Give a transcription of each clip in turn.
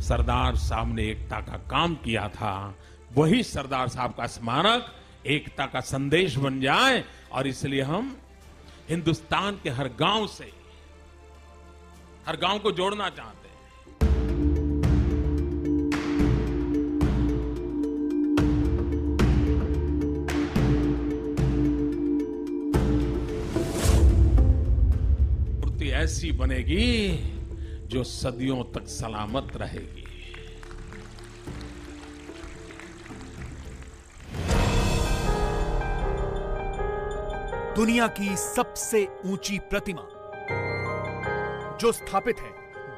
सरदार साहब ने एकता का काम किया था, वही सरदार साहब का स्मारक एकता का संदेश बन जाए और इसलिए हम हिंदुस्तान के हर गांव से हर गांव को जोड़ना चाहते हैं। मूर्ति ऐसी बनेगी जो सदियों तक सलामत रहेगी। दुनिया की सबसे ऊंची प्रतिमा जो स्थापित है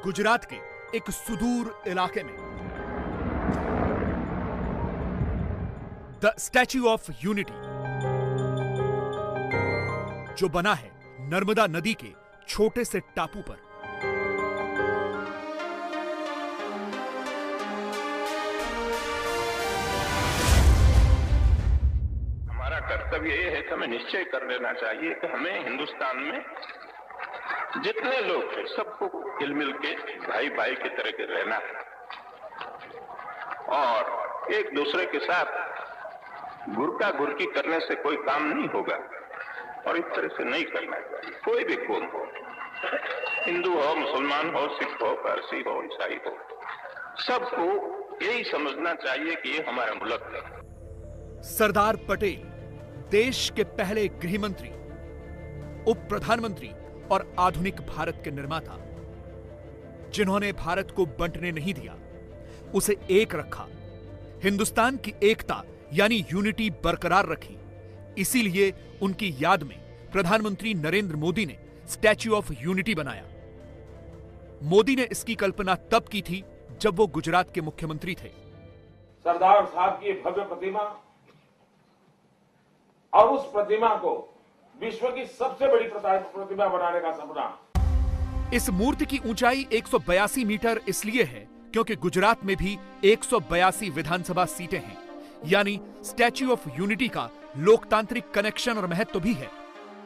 गुजरात के एक सुदूर इलाके में, द स्टैच्यू ऑफ यूनिटी, जो बना है नर्मदा नदी के छोटे से टापू पर। कर्तव्य ये है कि हमें निश्चय कर लेना चाहिए कि हमें हिंदुस्तान में जितने लोग हैं सबको हिल मिल के भाई भाई की तरह के रहना है और एक दूसरे के साथ गुरका गुरकी करने से कोई काम नहीं होगा और इस तरह से नहीं करना चाहिए। कोई भी कौम हो, हिंदू हो, मुसलमान हो, सिख हो, पारसी हो, ईसाई हो, सबको यही समझना चाहिए कि ये हमारा मुल्क है। सरदार पटेल देश के पहले गृह मंत्री, उप प्रधानमंत्री और आधुनिक भारत के निर्माता, जिन्होंने भारत को बंटने नहीं दिया, उसे एक रखा, हिंदुस्तान की एकता यानी यूनिटी बरकरार रखी। इसीलिए उनकी याद में प्रधानमंत्री नरेंद्र मोदी ने स्टैच्यू ऑफ यूनिटी बनाया। मोदी ने इसकी कल्पना तब की थी जब वो गुजरात के मुख्यमंत्री थे। सरदार साहब की भव्य प्रतिमा और उस प्रतिमा को विश्व की सबसे बड़ी प्रतिमा बनाने का सपना। इस मूर्ति की ऊंचाई 182 मीटर इसलिए है क्योंकि गुजरात में भी 182 विधानसभा सीटें हैं, यानी स्टैच्यू ऑफ यूनिटी का लोकतांत्रिक कनेक्शन और महत्व भी है।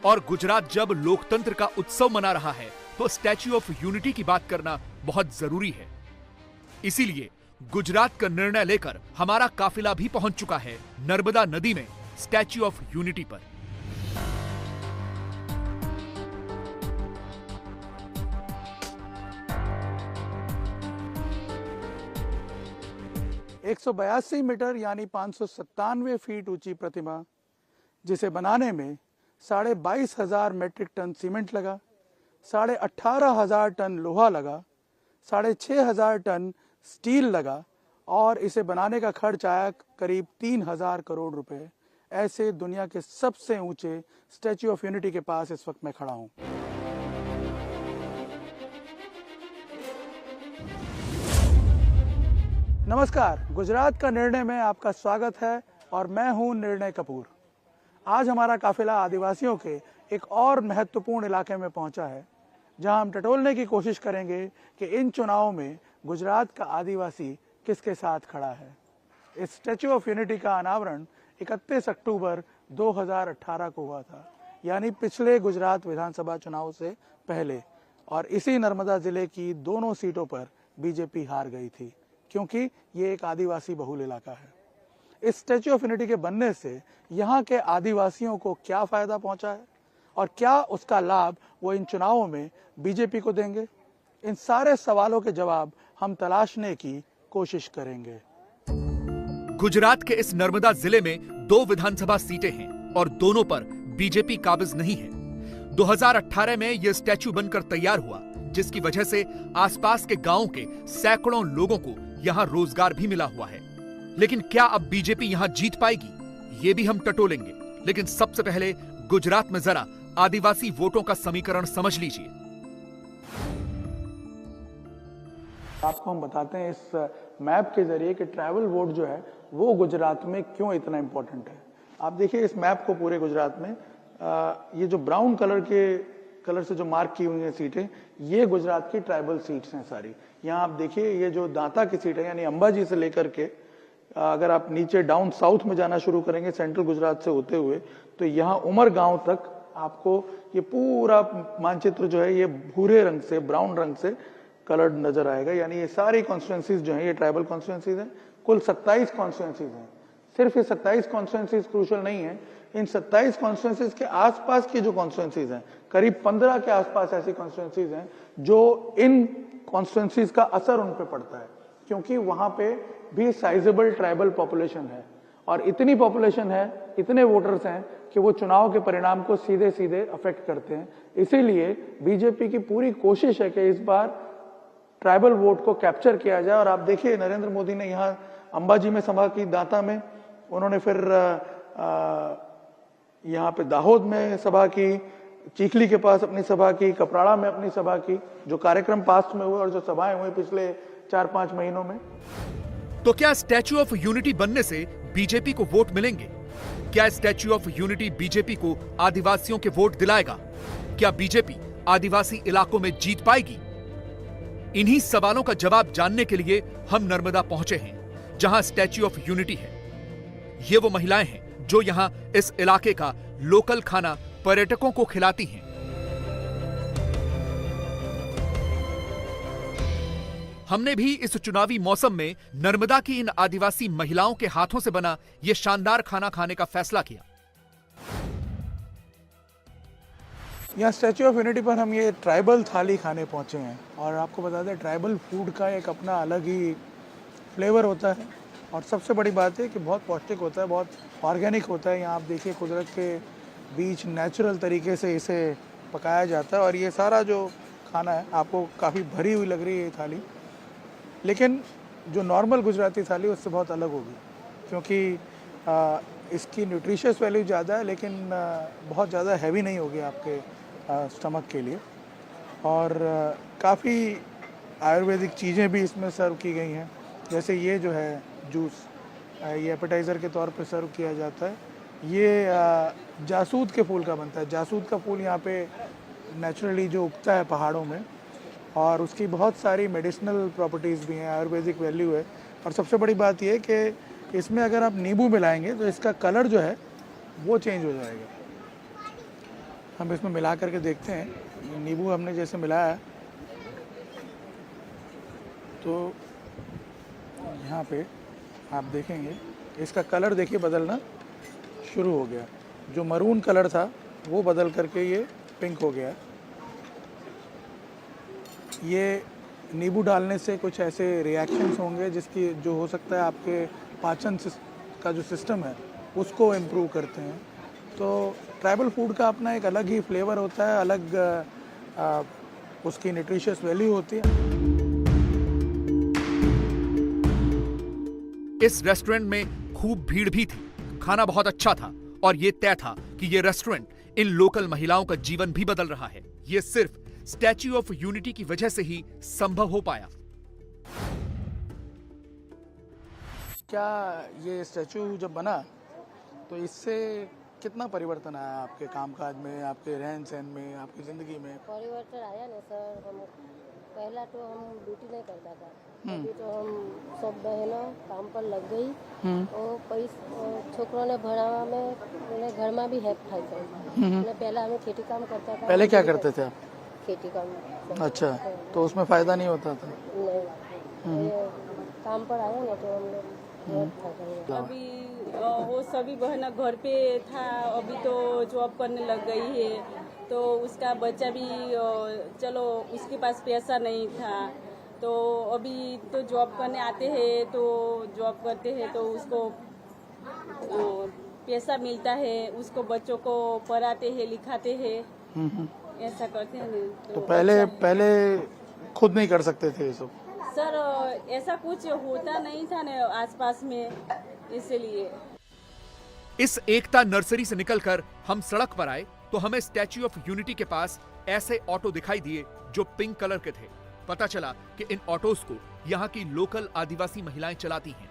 और गुजरात जब लोकतंत्र का उत्सव मना रहा है तो स्टैच्यू ऑफ यूनिटी की बात करना बहुत जरूरी है। इसीलिए गुजरात का निर्णय लेकर हमारा काफिला भी पहुंच चुका है नर्मदा नदी में स्टैच्यू ऑफ यूनिटी पर। एक 182 मीटर यानी 597 फीट ऊंची प्रतिमा, जिसे बनाने में 22,500 मेट्रिक टन सीमेंट लगा, 18,500 टन लोहा लगा, 6,500 टन स्टील लगा और इसे बनाने का खर्च आया करीब 3,000 करोड़ रुपए। ऐसे दुनिया के सबसे ऊंचे स्टैच्यू ऑफ यूनिटी के पास इस वक्त मैं खड़ा हूं। नमस्कार, गुजरात का निर्णय में आपका स्वागत है और मैं हूं निर्णय कपूर। आज हमारा काफिला आदिवासियों के एक और महत्वपूर्ण इलाके में पहुंचा है, जहां हम टटोलने की कोशिश करेंगे कि इन चुनावों में गुजरात का आदिवासी किसके साथ खड़ा है। इस स्टैच्यू ऑफ यूनिटी का अनावरण 31 अक्टूबर 2018 को हुआ था, यानी पिछले गुजरात विधानसभा चुनाव से पहले, और इसी नर्मदा जिले की दोनों सीटों पर बीजेपी हार गई थी क्योंकि ये एक आदिवासी बहुल इलाका है। इस स्टैच्यू ऑफ यूनिटी के बनने से यहाँ के आदिवासियों को क्या फायदा पहुंचा है और क्या उसका लाभ वो इन चुनावों में बीजेपी को देंगे, इन सारे सवालों के जवाब हम तलाशने की कोशिश करेंगे। गुजरात के इस नर्मदा जिले में 2 विधानसभा सीटें हैं और दोनों पर बीजेपी काबिज नहीं है। 2018 में यह स्टैच्यू बनकर तैयार हुआ, जिसकी वजह से आसपास के गांवों के सैकड़ों लोगों को यहां रोजगार भी मिला हुआ है। लेकिन क्या अब बीजेपी यहां जीत पाएगी, ये भी हम टटोलेंगे। लेकिन सबसे पहले गुजरात में जरा आदिवासी वोटों का समीकरण समझ लीजिए। आपको हम बताते हैं इस मैप के जरिए कि ट्रैवल वोट जो है वो गुजरात में क्यों इतना इंपॉर्टेंट है। आप देखिए इस मैप को पूरे गुजरात में, ये जो ब्राउन कलर से जो मार्क की हुई हैं सीटें, ये गुजरात की ट्राइबल सीट्स हैं सारी। यहाँ आप देखिए ये जो दांता की सीट है, यानी अंबाजी से लेकर के अगर आप नीचे डाउन साउथ में जाना शुरू करेंगे सेंट्रल गुजरात से होते हुए, तो यहाँ उमर गांव तक आपको ये पूरा मानचित्र जो है ये भूरे रंग से, ब्राउन रंग से कलर्ड नजर आएगा। यानी ये सारी कॉन्स्टिट्यूंसीज जो हैं ये ट्राइबल कॉन्स्टिट्यूंसीज हैं। कुल 27 कॉन्स्टिट्यूंसीज हैं। सिर्फ ये 27 कॉन्स्टिट्यूंसीज क्रूशल नहीं है, इन 27 कॉन्स्टिट्यूंसीज के आसपास की जो कॉन्स्टिट्यूंसीज हैं, करीब 15 के आसपास ऐसी कॉन्स्टिट्यूंसीज हैं जो इन कॉन्स्टिट्यूंसीज का असर उन पे पड़ता है, क्योंकि वहां पे भी साइजेबल ट्राइबल पॉपुलेशन है और इतनी पॉपुलेशन है, इतने वोटर्स हैं कि वो चुनाव के परिणाम को सीधे सीधे अफेक्ट करते हैं। इसीलिए बीजेपी की पूरी कोशिश है कि इस बार ट्राइबल वोट को कैप्चर किया जाए। और आप देखिए नरेंद्र मोदी ने यहाँ अंबाजी में सभा की, दांता में, उन्होंने फिर यहाँ पे दाहोद में सभा की, चीखली के पास अपनी सभा की, कपराड़ा में अपनी सभा की। जो कार्यक्रम पास्ट में हुए और जो सभाएं हुई पिछले 4-5 महीनों में। तो क्या स्टैच्यू ऑफ यूनिटी बनने से बीजेपी को वोट मिलेंगे? क्या स्टैच्यू ऑफ यूनिटी बीजेपी को आदिवासियों के वोट दिलाएगा? क्या बीजेपी आदिवासी इलाकों में जीत पाएगी? इन्हीं सवालों का जवाब जानने के लिए हम नर्मदा पहुंचे हैं, जहां स्टैच्यू ऑफ यूनिटी है। ये वो महिलाएं हैं जो यहां इस इलाके का लोकल खाना पर्यटकों को खिलाती हैं। हमने भी इस चुनावी मौसम में नर्मदा की इन आदिवासी महिलाओं के हाथों से बना यह शानदार खाना खाने का फैसला किया। यहाँ स्टैच्यू ऑफ यूनिटी पर हम ये ट्राइबल थाली खाने पहुंचे हैं और आपको बता दें ट्राइबल फूड का एक अपना अलग ही फ्लेवर होता है और सबसे बड़ी बात है कि बहुत पौष्टिक होता है, बहुत ऑर्गेनिक होता है। यहाँ आप देखिए कुदरत के बीच नेचुरल तरीके से इसे पकाया जाता है और ये सारा जो खाना है आपको काफ़ी भरी हुई लग रही है ये थाली, लेकिन जो नॉर्मल गुजराती थाली उससे बहुत अलग होगी, क्योंकि इसकी न्यूट्रिशियस वैल्यू ज़्यादा है लेकिन बहुत ज़्यादा हैवी नहीं होगी आपके स्टमक के लिए। और काफ़ी आयुर्वेदिक चीज़ें भी इसमें सर्व की गई हैं, जैसे ये जो है जूस, ये एपेटाइज़र के तौर पे सर्व किया जाता है। ये जासूद के फूल का बनता है। जासूद का फूल यहाँ पे नेचुरली जो उगता है पहाड़ों में और उसकी बहुत सारी मेडिसिनल प्रॉपर्टीज़ भी हैं, आयुर्वेदिक वैल्यू है। और सबसे बड़ी बात यह कि इसमें अगर आप नींबू मिलाएंगे तो इसका कलर जो है वो चेंज हो जाएगा। हम इसमें मिला करके देखते हैं। नींबू हमने जैसे मिलाया तो यहाँ पे आप देखेंगे इसका कलर देखिए बदलना शुरू हो गया। जो मरून कलर था वो बदल करके ये पिंक हो गया। ये नींबू डालने से कुछ ऐसे रिएक्शंस होंगे जिसकी जो हो सकता है आपके पाचन का जो सिस्टम है उसको इम्प्रूव करते हैं। तो ट्राइबल फूड का अपना एक अलग ही फ्लेवर होता है, अलग उसकी न्यूट्रिशियस वैल्यू होती है। इस रेस्टोरेंट में खूब भीड़ भी थी, खाना बहुत अच्छा था और ये तय था कि ये रेस्टोरेंट इन लोकल महिलाओं का जीवन भी बदल रहा है। ये सिर्फ स्टैच्यू ऑफ यूनिटी की वजह से ही संभव हो पाया। क्या ये स्टैच्यू जब बना तो इससे कितना परिवर्तन आया आपके कामकाज में, आपके रहन सहन में, आपकी जिंदगी में? परिवर्तन आया ना सर। हम पहला तो हम ड्यूटी नहीं करता था, अभी तो हम सब बहनों काम पर लग गई और पैसा छोकरों ने भरावा में घर में भी हेल्प खाई गई। पहले हमें खेती काम करता था। पहले क्या करते थे आप? खेती काम। अच्छा, तो उसमें फायदा नहीं होता था? नहीं, काम पर आया ना तो हम लोग अभी वो सभी बहना घर पे था, अभी तो जॉब करने लग गई है। तो उसका बच्चा भी चलो उसके पास पैसा नहीं था तो अभी तो जॉब करने आते हैं, तो जॉब करते हैं तो उसको पैसा मिलता है, उसको बच्चों को पढ़ाते हैं, लिखाते हैं, ऐसा करते हैं। तो पहले खुद नहीं कर सकते थे ये सब? सर ऐसा कुछ होता नहीं था ना आसपास में, इसलिए। इस एकता नर्सरी से निकलकर हम सड़क पर आए तो हमें स्टैच्यू ऑफ यूनिटी के पास ऐसे ऑटो दिखाई दिए जो पिंक कलर के थे। पता चला कि इन ऑटोज को यहाँ की लोकल आदिवासी महिलाएं चलाती हैं।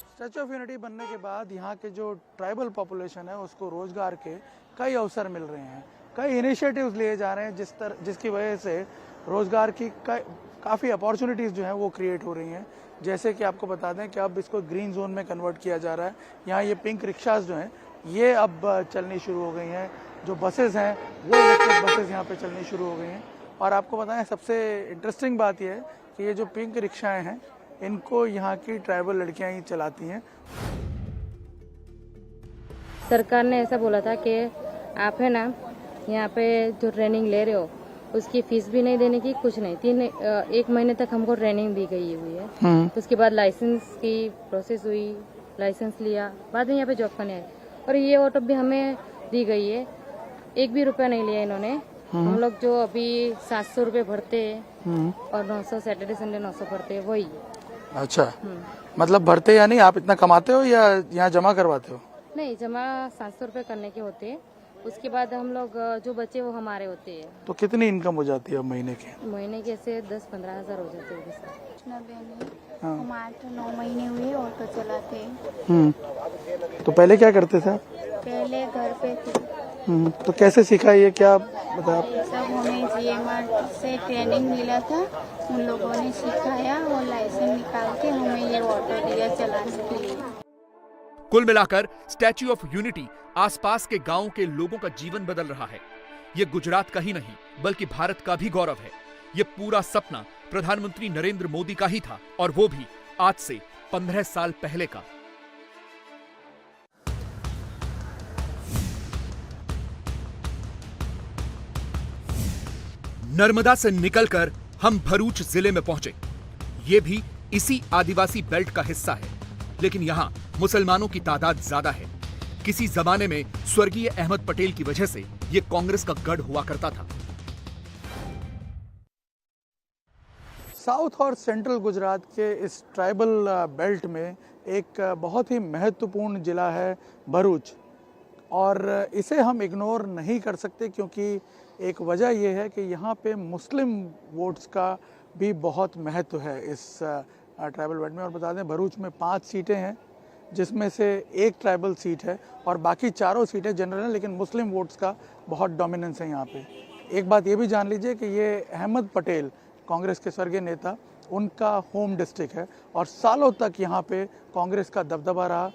स्टैच्यू ऑफ यूनिटी बनने के बाद यहाँ के जो ट्राइबल पॉपुलेशन है उसको रोजगार के कई अवसर मिल रहे हैं, कई इनिशिएटिव्स लिए जा रहे हैं जिसकी वजह से रोजगार की काफ़ी अपॉर्चुनिटीज़ जो हैं वो क्रिएट हो रही हैं। जैसे कि आपको बता दें कि अब इसको ग्रीन जोन में कन्वर्ट किया जा रहा है। यहाँ ये पिंक रिक्शाज जो हैं ये अब चलनी शुरू हो गई हैं। जो बसेस हैं वो इलेक्ट्रिक बसेस यहाँ पे चलनी शुरू हो गई हैं। और आपको बताएं सबसे इंटरेस्टिंग बात यह है कि ये जो पिंक रिक्शाएं हैं इनको यहाँ की ट्राइबल लड़कियाँ ही चलाती हैं। सरकार ने ऐसा बोला था कि आप है ना यहाँ पे जो ट्रेनिंग ले रहे हो उसकी फीस भी नहीं देने की, कुछ नहीं। 1 महीने तक हमको ट्रेनिंग दी गई हुई है। उसके बाद लाइसेंस की प्रोसेस हुई, लाइसेंस लिया, बाद में यहाँ पे जॉब करने आए और ये ऑटो भी हमें दी गई है। 1 भी रुपया नहीं लिया इन्होंने। हम लोग जो अभी 700 रुपये भरते हैं और 900 सैटरडे संडे 900 भरते हैं वही। अच्छा, मतलब भरते या नहीं, आप इतना कमाते हो या यहाँ जमा करवाते हो? नहीं, जमा 700 रुपये करने के होते हैं। उसके बाद हम लोग जो बच्चे वो हमारे होते हैं। तो कितनी इनकम हो जाती है महीने की? महीने के से 10-15 हज़ार हो जाते हैं। हाँ। हम 8-9 महीने हुए ऑटो चलाते हैं। तो पहले क्या करते थे आप? पहले घर पे थे। तो कैसे सीखा ये, क्या बता? ये सब हमें GMR से ट्रेनिंग मिला था, उन लोगों ने सिखाया और लाइसेंस निकाल के हमें ये ऑटो दिया चलाने के लिए। कुल मिलाकर स्टैच्यू ऑफ यूनिटी आसपास के गांवों के लोगों का जीवन बदल रहा है। ये गुजरात का ही नहीं बल्कि भारत का भी गौरव है। ये पूरा सपना प्रधानमंत्री नरेंद्र मोदी का ही था और वो भी आज से 15 साल पहले का। नर्मदा से निकलकर हम भरूच जिले में पहुंचे। ये भी इसी आदिवासी बेल्ट का हिस्सा है, लेकिन यहां मुसलमानों की तादाद ज्यादा है। किसी जमाने में स्वर्गीय अहमद पटेल की वजह से यह कांग्रेस का गढ़ हुआ करता था। साउथ और सेंट्रल गुजरात के इस ट्राइबल बेल्ट में एक बहुत ही महत्वपूर्ण जिला है भरूच, और इसे हम इग्नोर नहीं कर सकते क्योंकि एक वजह यह है कि यहाँ पे मुस्लिम वोट्स का भी बहुत महत्व है इस ट्राइबल बेल्ट में। और बता दें भरूच में 5 सीटें हैं जिसमें से 1 ट्राइबल सीट है और बाकी 4 सीटें जनरल हैं, लेकिन मुस्लिम वोट्स का बहुत डोमिनेंस है यहाँ पे। एक बात ये भी जान लीजिए कि ये अहमद पटेल कांग्रेस के स्वर्गीय नेता, उनका होम डिस्ट्रिक्ट है और सालों तक यहाँ पे कांग्रेस का दबदबा रहा।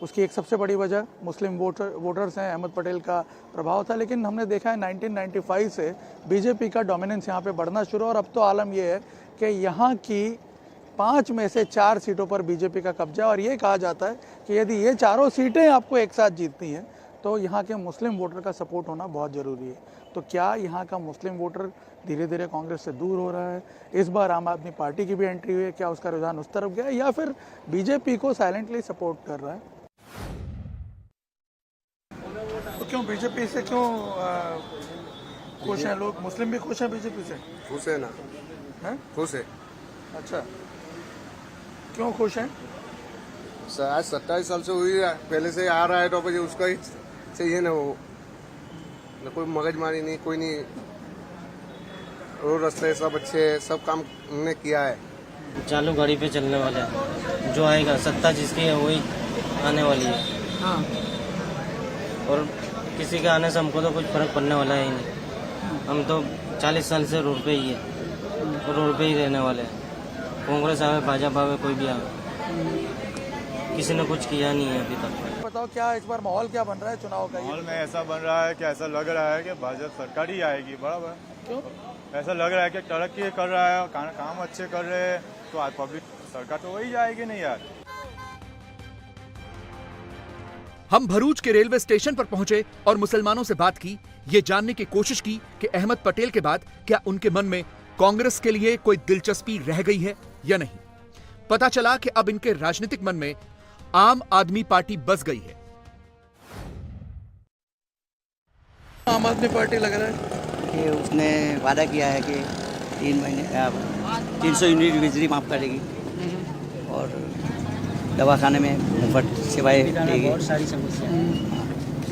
उसकी एक सबसे बड़ी वजह मुस्लिम वोटर्स हैं, अहमद पटेल का प्रभाव था। लेकिन हमने देखा है 1995 से बीजेपी का डोमिनेंस यहाँ पे बढ़ना शुरू, और अब तो आलम यह है कि यहाँ की 5 में से 4 सीटों पर बीजेपी का कब्जा है। और ये कहा जाता है कि यदि ये 4 सीटें आपको एक साथ जीतनी हैं तो यहाँ के मुस्लिम वोटर का सपोर्ट होना बहुत ज़रूरी है। तो क्या यहाँ का मुस्लिम वोटर धीरे धीरे कांग्रेस से दूर हो रहा है? इस बार आम आदमी पार्टी की भी एंट्री हुई है, क्या उसका रुझान उस तरफ गया है या फिर बीजेपी को साइलेंटली सपोर्ट कर रहा है? तो क्यों बीजेपी से क्यों खुश हैं लोग? मुस्लिम भी खुश हैं बीजेपी से? खुश है ना, हैं? खुश है। अच्छा, क्यों खुश हैं? आज 27 साल से हुई है, पहले से आ रहा है तो मुझे उसका ही चाहिए ना। वो न कोई मगजमारी नहीं, कोई नहीं, रोड रास्ते सब अच्छे, सब काम हमने किया है। चालू गाड़ी पे चलने वाला है, जो आएगा सत्ता जिसकी है वही आने वाली है। हाँ। और किसी के आने से हमको तो कुछ फर्क पड़ने वाला है ही नहीं। हम तो 40 साल से रोड पे ही है और रोड पे ही रहने वाले हैं। कांग्रेस आवे, भाजपा आवे, कोई भी आवे, किसी ने कुछ किया नहीं है अभी तक। बताओ क्या इस बार माहौल क्या बन रहा है चुनाव का? माहौल में ऐसा बन रहा है कि ऐसा लग रहा है कि भाजपा सरकार ही आएगी। बराबर, क्यों ऐसा लग रहा है कि तरक्की कर रहा है, काम अच्छे कर रहे हैं, तो आज पब्लिक सरकार तो वही जाएगी नहीं यार। हम भरूच के रेलवे स्टेशन पर पहुंचे और मुसलमानों से बात की, ये जानने की कोशिश की कि अहमद पटेल के बाद क्या उनके मन में कांग्रेस के लिए कोई दिलचस्पी रह गई है या नहीं। पता चला कि अब इनके राजनीतिक मन में आम आदमी पार्टी बस गई है। आम आदमी पार्टी लग रहा है कि उसने वादा किया है कि 3 महीने 300 यूनिट बिजली माफ करेगी और दवाखाने में मुफ्त सेवाएं देगी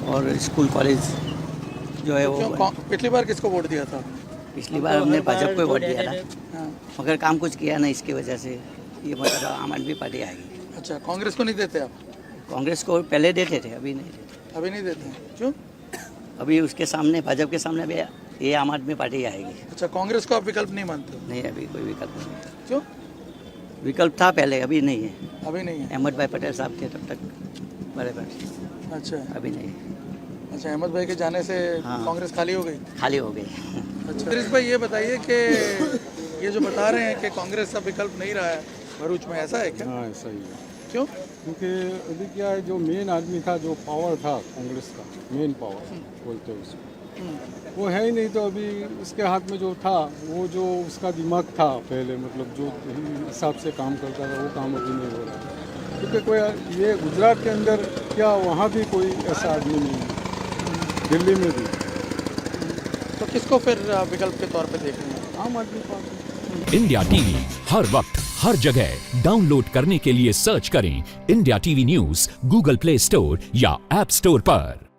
और स्कूल कॉलेज जो है वो। पिछली बार किसको वोट दिया था? पिछली बार हमने भाजपा को वोट दिया था, मगर काम कुछ किया नहीं, इसकी वजह से ये मतलब आम आदमी पार्टी आएगी। अच्छा, कांग्रेस को नहीं देते आप? कांग्रेस को पहले देते थे, अभी नहीं देते। अभी नहीं देते? क्यों? अभी उसके सामने, भाजपा के सामने भी ये आम आदमी पार्टी आएगी। अच्छा, कांग्रेस को आप विकल्प नहीं मानते? नहीं, अभी कोई विकल्प नहीं। क्यों? विकल्प था पहले, अभी नहीं है। अभी नहीं है? अहमद भाई पटेल साहब थे तब तक बराबर। अच्छा, अभी नहीं। अच्छा, अहमद भाई के जाने से कांग्रेस खाली हो गई? खाली हो गई। अच्छा इद्रिस भाई, ये बताइए कि ये जो बता रहे हैं कि कांग्रेस का विकल्प नहीं रहा है भरूच में, ऐसा है क्या? हाँ ऐसा ही है। क्यों? क्योंकि अभी क्या है, जो मेन आदमी था, जो पावर था कांग्रेस का, मेन पावर बोलते हैं उसको, वो है ही नहीं। तो अभी उसके हाथ में जो था, वो जो उसका दिमाग था पहले, मतलब जो हिसाब से काम करता था, वो काम अभी नहीं हो रहा है। क्योंकि कोई ये गुजरात के अंदर क्या, वहाँ भी कोई ऐसा आदमी नहीं है, दिल्ली में भी। तो किसको फिर विकल्प के तौर पे देख रहे हैं? आम आदमी पार्टी। इंडिया टीवी हर वक्त हर जगह डाउनलोड करने के लिए सर्च करें India TV news Google play store या ऐप स्टोर पर।